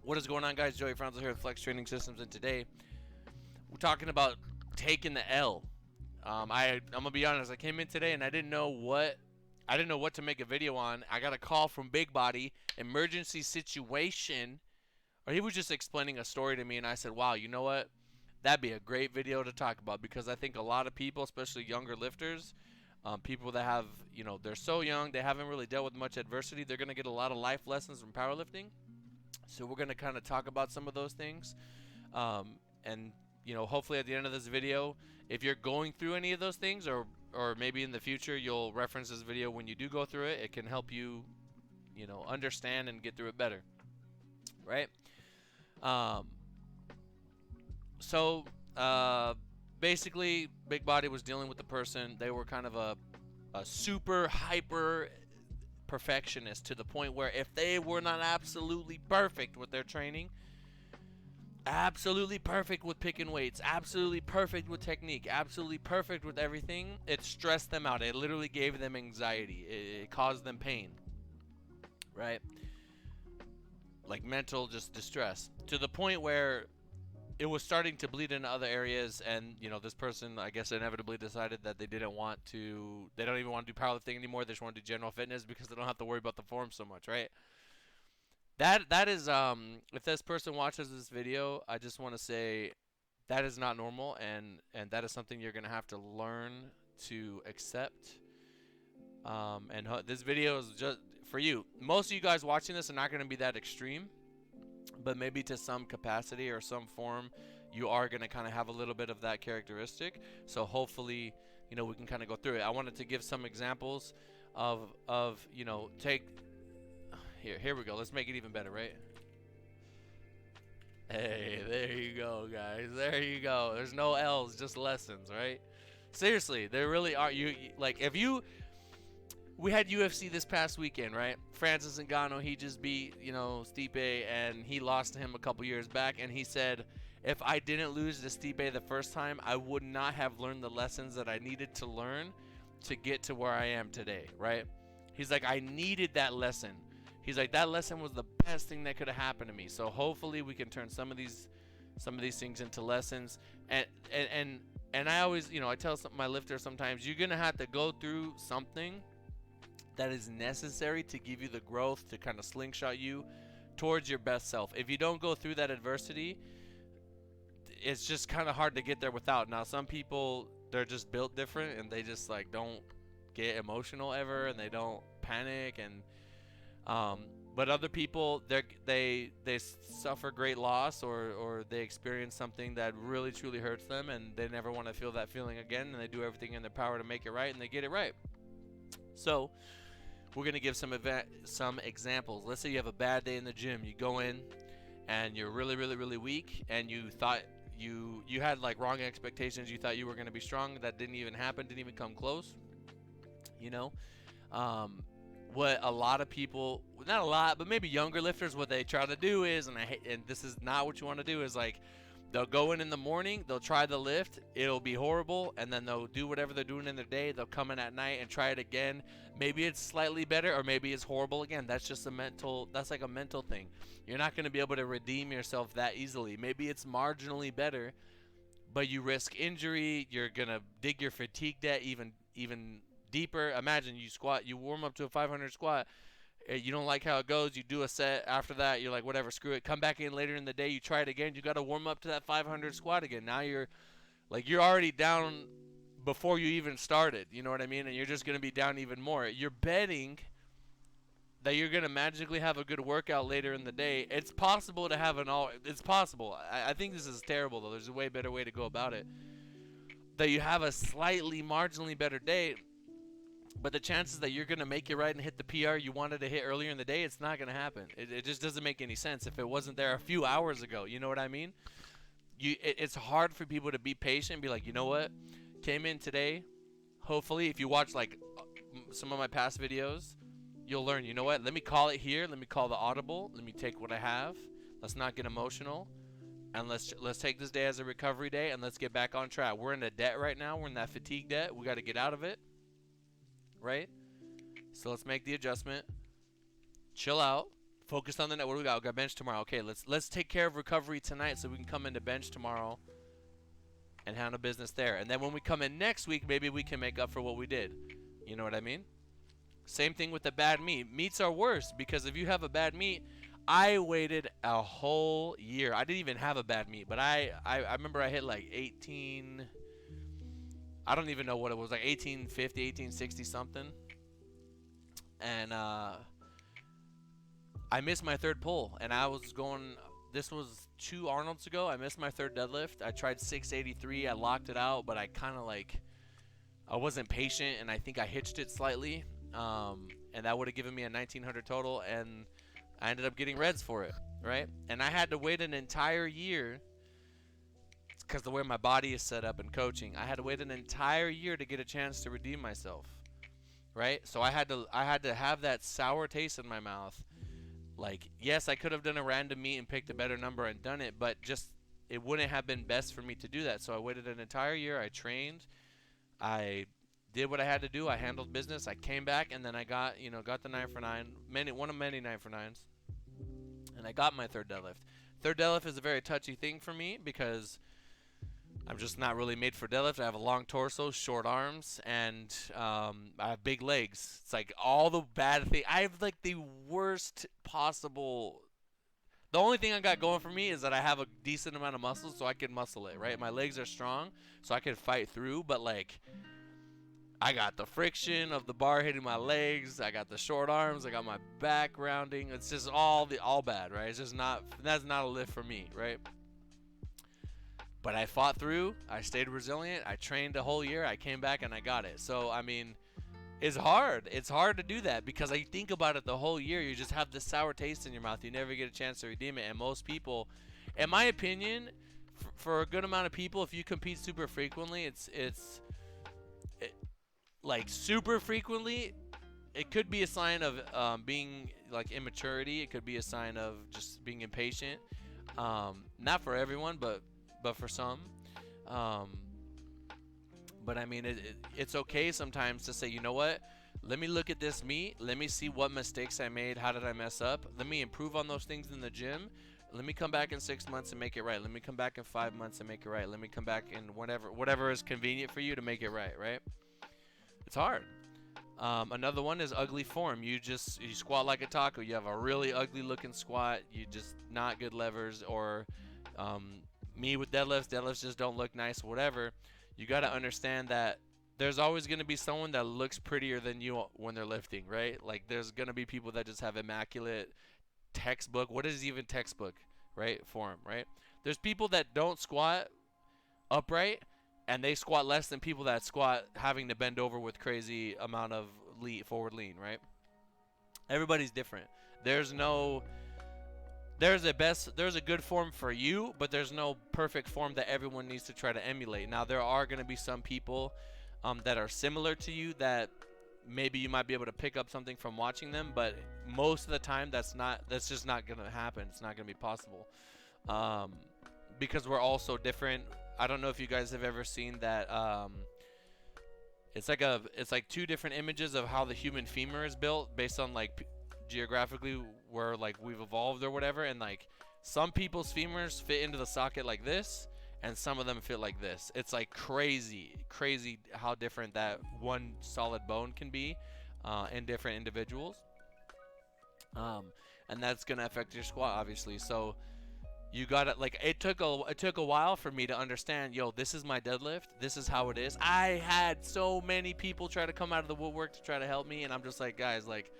What is going on, guys? Joey Franzel here with Flex Training Systems, and today we're talking about taking the L. I'm gonna be honest. I came in today and I didn't know what to make a video on. I got a call from Big Body, emergency situation, or he was just explaining a story to me, and I said, "Wow, you know what? That'd be a great video to talk about," because I think a lot of people, especially younger lifters, people that have, they're so young, they haven't really dealt with much adversity. They're gonna get a lot of life lessons from powerlifting. So we're going to kind of talk about some of those things. And, hopefully at the end of this video, if you're going through any of those things, or maybe in the future you'll reference this video when you do go through it, it can help you, understand and get through it better. Right? So basically, Big Body was dealing with the person. They were kind of a super hyper perfectionist, to the point where if they were not absolutely perfect with their training, absolutely perfect with picking weights, absolutely perfect with technique, absolutely perfect with everything, it stressed them out. It literally gave them anxiety. It caused them pain, right? Like mental just distress, to the point where it was starting to bleed into other areas. And this person, I guess, inevitably decided that they don't even want to do powerlifting anymore. They just want to do general fitness because they don't have to worry about the form so much, right? That is, if this person watches this video, I just want to say that is not normal, and that is something you're gonna have to learn to accept. And this video is just for you. Most of you guys watching this are not gonna be that extreme, but maybe to some capacity or some form, you are going to kind of have a little bit of that characteristic. So hopefully, we can kind of go through it. I wanted to give some examples of take here we go. Let's make it even better, right? Hey, there you go, guys. There you go. There's no L's, just lessons, right? Seriously, there really are. We had UFC this past weekend, right? Francis Ngannou, he just beat, Stipe, and he lost to him a couple years back. And he said, if I didn't lose to Stipe the first time, I would not have learned the lessons that I needed to learn to get to where I am today, right? He's like, I needed that lesson. He's like, that lesson was the best thing that could have happened to me. So hopefully we can turn some of these things into lessons. And I always, I tell my lifters sometimes, you're gonna have to go through something that is necessary to give you the growth to kind of slingshot you towards your best self. If you don't go through that adversity, it's just kind of hard to get there without. Now, some people, they're just built different, and they just like don't get emotional ever, and they don't panic. And but other people, they suffer great loss, or they experience something that really truly hurts them, and they never want to feel that feeling again, and they do everything in their power to make it right, and they get it right. So we're going to give some examples. Let's say you have a bad day in the gym. You go in and you're really, really, really weak, and you thought you had like wrong expectations. You thought you were going to be strong. That didn't even happen, didn't even come close. What a lot of people, not a lot, but maybe younger lifters, what they try to do is, and this is not what you want to do, is like, they'll go in the morning, they'll try the lift, it'll be horrible, and then they'll do whatever they're doing in their day. They'll come in at night and try it again. Maybe it's slightly better, or maybe it's horrible again. That's just that's like a mental thing. You're not going to be able to redeem yourself that easily. Maybe it's marginally better, but you risk injury. You're going to dig your fatigue debt even deeper. Imagine you warm up to a 500 squat. You don't like how it goes, you do a set. After that, you're like, whatever, screw it. Come back in later in the day, you try it again. You got to warm up to that 500 squat again. Now you're already down before you even started. You know what I mean? And you're just going to be down even more. You're betting that you're going to magically have a good workout later in the day. It's possible to have it's possible. I think this is terrible, though. There's a way better way to go about it. That you have a slightly, marginally better day. But the chances that you're going to make it right and hit the PR you wanted to hit earlier in the day, it's not going to happen. It just doesn't make any sense if it wasn't there a few hours ago. You know what I mean? It's hard for people to be patient and be like, you know what? Came in today. Hopefully, if you watch like some of my past videos, you'll learn, you know what? Let me call it here. Let me call the audible. Let me take what I have. Let's not get emotional. And let's take this day as a recovery day, and let's get back on track. We're in a debt right now. We're in that fatigue debt. We got to get out of it. Right? So let's make the adjustment. Chill out. focus on the net. What do we got? We got bench tomorrow. Okay, let's take care of recovery tonight so we can come into bench tomorrow and handle business there. And then when we come in next week, maybe we can make up for what we did. You know what I mean? Same thing with the bad meat. Meats are worse because if you have a bad meat, I waited a whole year. I didn't even have a bad meat, but I remember I hit like 18. I don't even know what it was, like 1850, 1860 something. And I missed my third pull, and I was going. This was 2 Arnolds ago. I missed my third deadlift. I tried 683. I locked it out, but I kind of like I wasn't patient, and I think I hitched it slightly. And that would have given me a 1900 total, and I ended up getting reds for it, right? And I had to wait an entire year because the way my body is set up in coaching, I had to wait an entire year to get a chance to redeem myself, right? So I had to have that sour taste in my mouth. Like, yes, I could have done a random meet and picked a better number and done it, but just it wouldn't have been best for me to do that. So I waited an entire year. I trained. I did what I had to do. I handled business. I came back, and then I got the 9 for 9, one of many 9 for 9s, and I got my third deadlift. Third deadlift is a very touchy thing for me because I'm just not really made for deadlift. I have a long torso, short arms, and I have big legs. It's like all the bad things. I have like the worst possible. The only thing I got going for me is that I have a decent amount of muscle, so I can muscle it, right? My legs are strong, so I can fight through, but like I got the friction of the bar hitting my legs. I got the short arms. I got my back rounding. It's just all bad, right? It's just that's not a lift for me, right? But I fought through. I stayed resilient. I trained a whole year. I came back and I got it. So, I mean, it's hard. It's hard to do that because I think about it the whole year. You just have this sour taste in your mouth. You never get a chance to redeem it. And most people, in my opinion, for a good amount of people, if you compete super frequently, like super frequently, it could be a sign of being like immaturity. It could be a sign of just being impatient. Not for everyone, but for some. But I mean, it's okay sometimes to say, you know what? Let me look at this meet. Let me see what mistakes I made. How did I mess up? Let me improve on those things in the gym. Let me come back in 6 months and make it right. Let me come back in 5 months and make it right. Let me come back in whatever is convenient for you to make it right, right? It's hard. Another one is ugly form. You squat like a taco. You have a really ugly looking squat. You just not good levers. Or me with deadlifts just don't look nice, whatever. You got to understand that there's always going to be someone that looks prettier than you when they're lifting, right? Like there's going to be people that just have immaculate textbook. What is even textbook, right? Form, right? There's people that don't squat upright and they squat less than people that squat having to bend over with crazy amount of forward lean, right? Everybody's different. There's a good form for you, but there's no perfect form that everyone needs to try to emulate. Now there are going to be some people that are similar to you that maybe you might be able to pick up something from watching them, but most of the time that's just not going to happen. It's not going to be possible. Because we're all so different. I don't know if you guys have ever seen that it's like two different images of how the human femur is built based on like geographically where like we've evolved or whatever, and like some people's femurs fit into the socket like this and some of them fit like this. It's like crazy how different that one solid bone can be in different individuals, and that's gonna affect your squat obviously. So you gotta, like, it took a while for me to understand, yo, this is my deadlift, this is how it is. I had so many people try to come out of the woodwork to try to help me, and I'm just like, guys, like,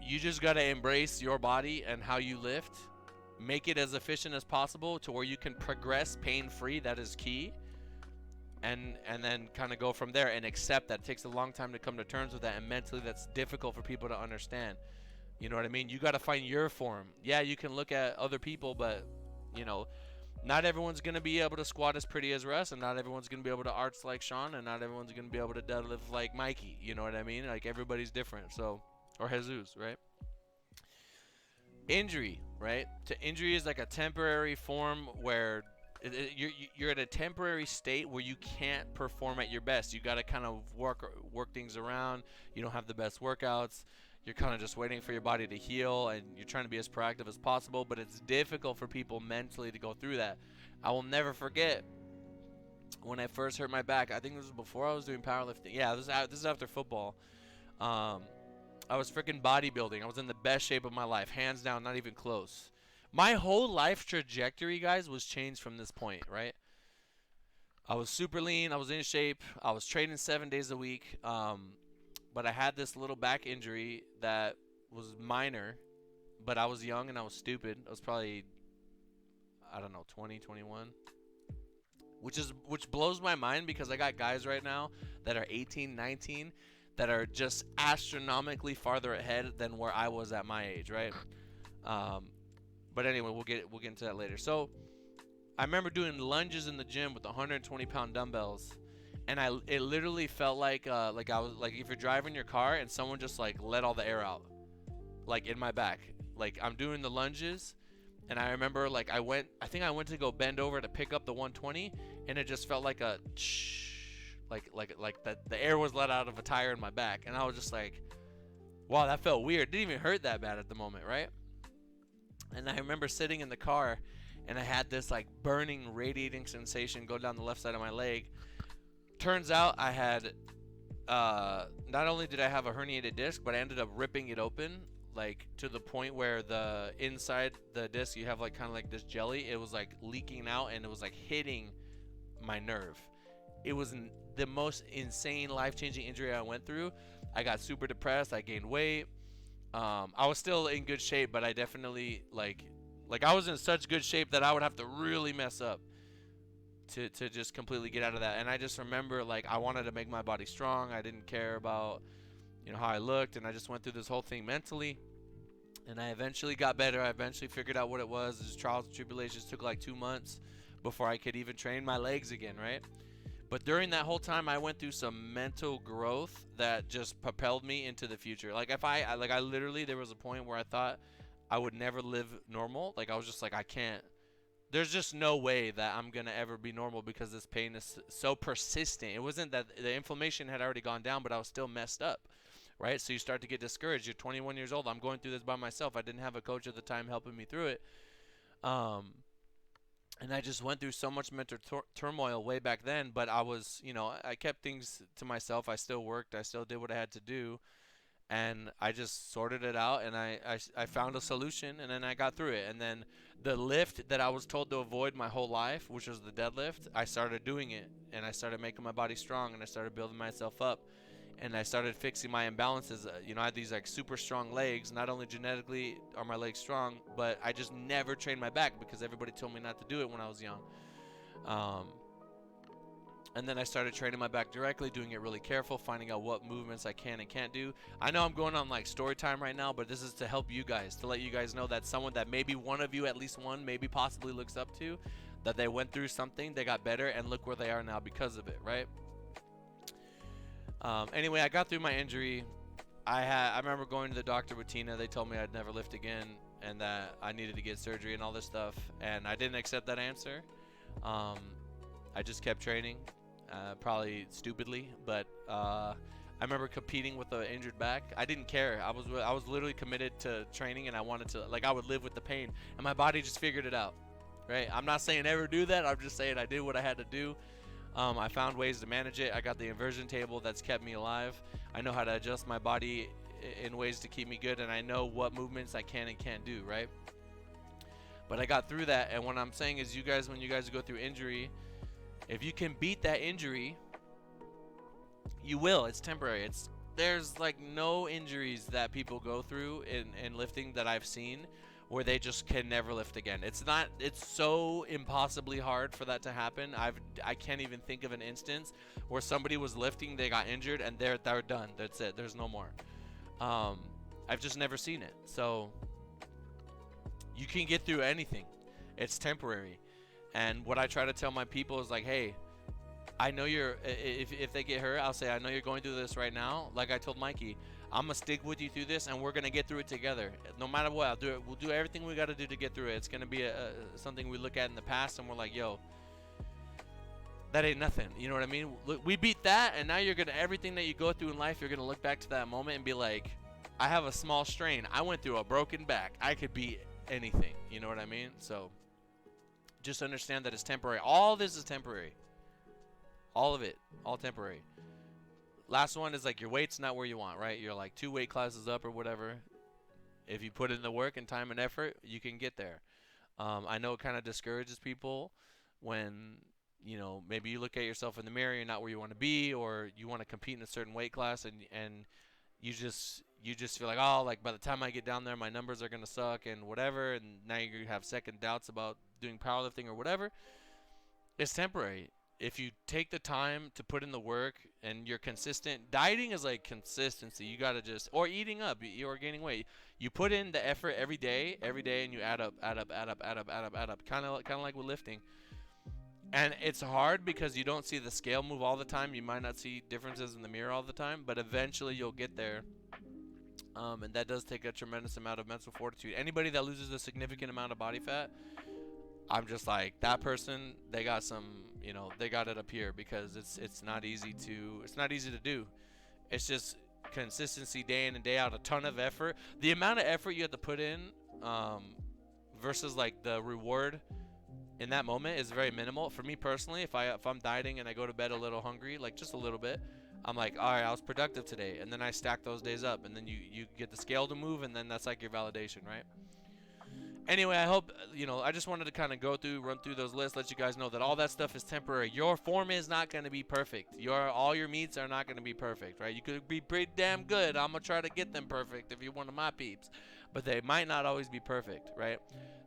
you just gotta embrace your body and how you lift, make it as efficient as possible to where you can progress pain-free. That is key. And then kind of go from there and accept that. It takes a long time to come to terms with that, and mentally that's difficult for people to understand. You know what I mean? You got to find your form. Yeah, you can look at other people, but, you know, not everyone's going to be able to squat as pretty as Russ, and not everyone's going to be able to arch like Sean, and not everyone's going to be able to deadlift like Mikey. You know what I mean? Like, everybody's different. So, or Jesus, right? Injury, right? Injury is like a temporary form where you're at a temporary state where you can't perform at your best. You got to kind of work things around. You don't have the best workouts. you're kind of just waiting for your body to heal, and you're trying to be as proactive as possible, but it's difficult for people mentally to go through that. I will never forget when I first hurt my back. I think this was before I was doing powerlifting. Yeah, this is after football. Um, I was freaking bodybuilding. I was in the best shape of my life, hands down, not even close. My whole life trajectory, guys, was changed from this point, right? I was super lean. I was in shape. I was training 7 days a week. But I had this little back injury that was minor, but I was young and I was stupid. I was probably, I don't know, 20, 21. Which blows my mind, because I got guys right now that are 18, 19 that are just astronomically farther ahead than where I was at my age, right? But anyway, we'll get into that later. So I remember doing lunges in the gym with 120-pound dumbbells, and it literally felt like I was like, if you're driving your car and someone just like let all the air out, like in my back. Like I'm doing the lunges, and I remember like I think I went to go bend over to pick up the 120, and it just felt like a like that the air was let out of a tire in my back, and I was just like, wow, that felt weird. It didn't even hurt that bad at the moment, right? And I remember sitting in the car, and I had this like burning, radiating sensation go down the left side of my leg. Turns out I had, not only did I have a herniated disc, but I ended up ripping it open, like to the point where the inside the disc, you have like kind of like this jelly. It was like leaking out, and it was like hitting my nerve. It was the most insane, life-changing injury I went through. I got super depressed. I gained weight. I was still in good shape, but I definitely like I was in such good shape that I would have to really mess up to just completely get out of that. And I just remember like I wanted to make my body strong. I didn't care about, you know, how I looked, and I just went through this whole thing mentally. And I eventually got better. I eventually figured out what it was. Just trials and tribulations. Took like 2 months before I could even train my legs again, right? But during that whole time, I went through some mental growth that just propelled me into the future. Like I literally, there was a point where I thought I would never live normal. Like I was just like, I can't. There's just no way that I'm gonna ever be normal, because this pain is so persistent. It wasn't that the inflammation had already gone down, but I was still messed up, right? So you start to get discouraged. You're 21 years old. I'm going through this by myself. I didn't have a coach at the time helping me through it. And I just went through so much mental turmoil way back then, but I was, you know, I kept things to myself. I still worked. I still did what I had to do, and I just sorted it out, and I found a solution, and then I got through it. And then the lift that I was told to avoid my whole life, which was the deadlift, I started doing it, and I started making my body strong, and I started building myself up, and I started fixing my imbalances. You know, I had these like super strong legs. Not only genetically are my legs strong, but I just never trained my back because everybody told me not to do it when I was young. And then I started training my back directly, doing it really careful, finding out what movements I can and can't do. I know I'm going on like story time right now, but this is to help you guys, to let you guys know that someone that maybe one of you, at least one, maybe possibly looks up to, that they went through something, they got better, and look where they are now because of it, right? Anyway, I got through my injury. I remember going to the doctor with Tina. They told me I'd never lift again, and that I needed to get surgery and all this stuff. And I didn't accept that answer. I just kept training, probably stupidly, but I remember competing with an injured back. I didn't care. I was literally committed to training, and I wanted to, like, I would live with the pain, and my body just figured it out. Right? I'm not saying ever do that. I'm just saying I did what I had to do. I found ways to manage it. I got the inversion table that's kept me alive. I know how to adjust my body in ways to keep me good, and I know what movements I can and can't do, right? But I got through that, and what I'm saying is, you guys, when you guys go through injury, if you can beat that injury, you will. It's temporary. There's like no injuries that people go through in lifting that I've seen where they just can never lift again. It's so impossibly hard for that to happen. I can't even think of an instance where somebody was lifting, they got injured, and they're done. That's it. There's no more. I've just never seen it. So you can get through anything. It's temporary. And what I try to tell my people is like, hey, I know if they get hurt, I'll say, I know you're going through this right now. Like I told Mikey, I'm going to stick with you through this, and we're going to get through it together. No matter what, I'll do it. We'll do everything we got to do to get through it. It's going to be something we look at in the past, and we're like, yo, that ain't nothing. You know what I mean? Look, we beat that, and now everything that you go through in life, you're going to look back to that moment and be like, I have a small strain. I went through a broken back. I could be anything. You know what I mean? So just understand that it's temporary. All this is temporary. All of it, all temporary. Last one is like your weight's not where you want, right? You're like 2 weight classes up or whatever. If you put in the work and time and effort, you can get there. I know it kind of discourages people when, maybe you look at yourself in the mirror, you're not where you want to be, or you want to compete in a certain weight class, and you just feel like, oh, like by the time I get down there, my numbers are gonna suck and whatever, and now you have second doubts about doing powerlifting or whatever. It's temporary. If you take the time to put in the work and you're consistent, dieting is like consistency. You gotta just, or eating up, or gaining weight. You put in the effort every day, and you add up, add up, add up, add up, add up, add up. Kind of like with lifting. And it's hard because you don't see the scale move all the time. You might not see differences in the mirror all the time, but eventually you'll get there. And that does take a tremendous amount of mental fortitude. Anybody that loses a significant amount of body fat, I'm just like, that person, they got some, they got it up here, because it's not easy to do. It's just consistency day in and day out, a ton of effort. The amount of effort you have to put in versus like the reward in that moment is very minimal. For me personally, if I'm dieting and I go to bed a little hungry, like just a little bit, I'm like, all right, I was productive today, and then I stack those days up, and then you get the scale to move, and then that's like your validation, right? Anyway, I hope, I just wanted to kind of run through those lists, let you guys know that all that stuff is temporary. Your form is not going to be perfect. All your meets are not going to be perfect, right? You could be pretty damn good. I'm going to try to get them perfect if you're one of my peeps. But they might not always be perfect, right?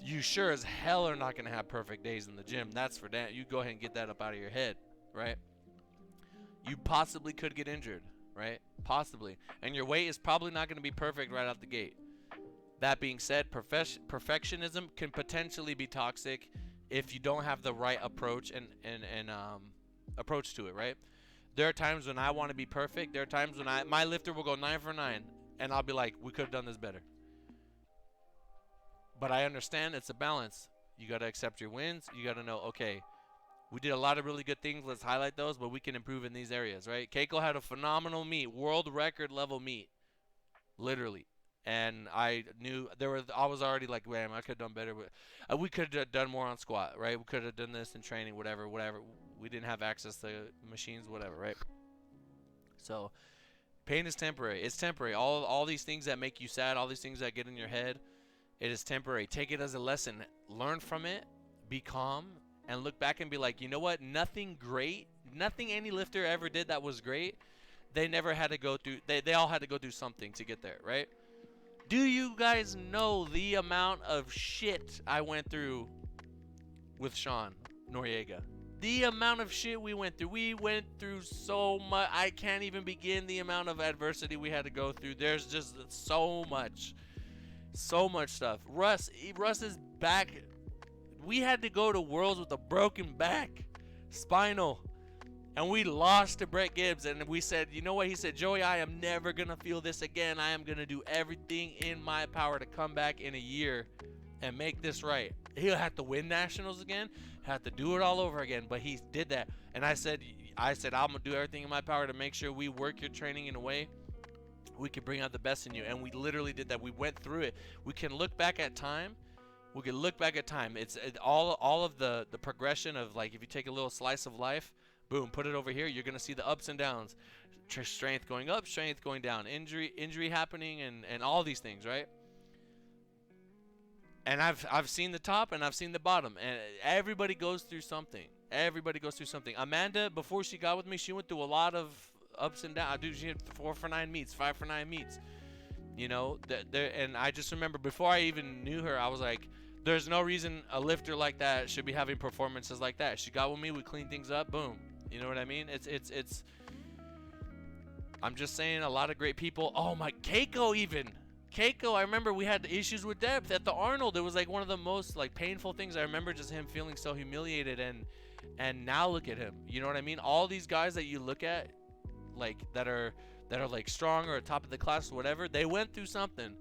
You sure as hell are not going to have perfect days in the gym. That's for damn. You go ahead and get that up out of your head, right? You possibly could get injured, right? Possibly. And your weight is probably not going to be perfect right out the gate. That being said, perfectionism can potentially be toxic if you don't have the right approach and approach to it, right? There are times when I want to be perfect. There are times when my lifter will go 9 for 9, and I'll be like, we could have done this better. But I understand it's a balance. You got to accept your wins. You got to know, okay, we did a lot of really good things. Let's highlight those, but we can improve in these areas, right? Keiko had a phenomenal meet, world record level meet, literally. And I knew I was already like, man, I could have done better. We could have done more on squat, right? We could have done this in training, whatever. We didn't have access to machines, whatever, right? So pain is temporary. It's temporary. All these things that make you sad, all these things that get in your head, it is temporary. Take it as a lesson. Learn from it. Be calm. And look back and be like, you know what? Nothing any lifter ever did that was great. They never had to go through, they all had to go through something to get there, right? Do you guys know the amount of shit I went through with Sean Noriega? The amount of shit we went through. We went through so much. I can't even begin the amount of adversity we had to go through. There's just so much stuff. Russ is back. We had to go to Worlds with a broken back, spinal. And we lost to Brett Gibbs, and we said, you know what? He said, Joey, I am never going to feel this again. I am going to do everything in my power to come back in a year and make this right. He'll have to win nationals again, have to do it all over again, but he did that. And I said, I'm going to do everything in my power to make sure we work your training in a way we can bring out the best in you. And we literally did that. We went through it. We can look back at time. It's all of the progression of, like, if you take a little slice of life, boom, put it over here. You're going to see the ups and downs. Strength going up, strength going down. Injury happening, and all these things, right? And I've seen the top and I've seen the bottom. And everybody goes through something. Amanda, before she got with me, she went through a lot of ups and downs. Dude, she had 4 for 9 meets, 5 for 9 meets. And I just remember before I even knew her, I was like, there's no reason a lifter like that should be having performances like that. She got with me, we cleaned things up, boom. You know what I mean? It's I'm just saying, a lot of great people. Oh my, Keiko, I remember we had issues with depth at the Arnold. It was like one of the most like painful things. I remember just him feeling so humiliated, and now look at him. You know what I mean? All these guys that you look at, like that are like strong or top of the class, whatever, they went through something.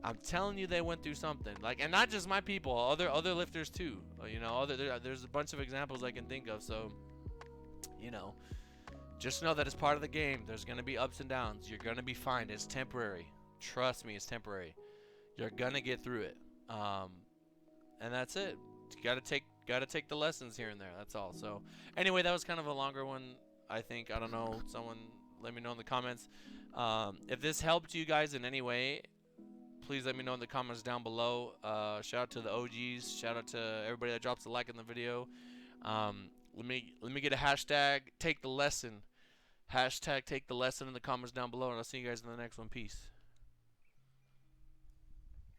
I'm telling you, they went through something. Like, and not just my people, other lifters too. There's a bunch of examples I can think of. So, just know that it's part of the game. There's gonna be ups and downs. You're gonna be fine. It's temporary. Trust me, it's temporary. You're gonna get through it. Um, and that's it. You gotta take the lessons here and there. That's all. So anyway, that was kind of a longer one. I think I don't know. Someone let me know in the comments. If this helped you guys in any way, please let me know in the comments down below. Shout out to the OGs. Shout out to everybody that drops a like in the video. Let me get a hashtag take the lesson. Hashtag take the lesson in the comments down below, and I'll see you guys in the next one. Peace.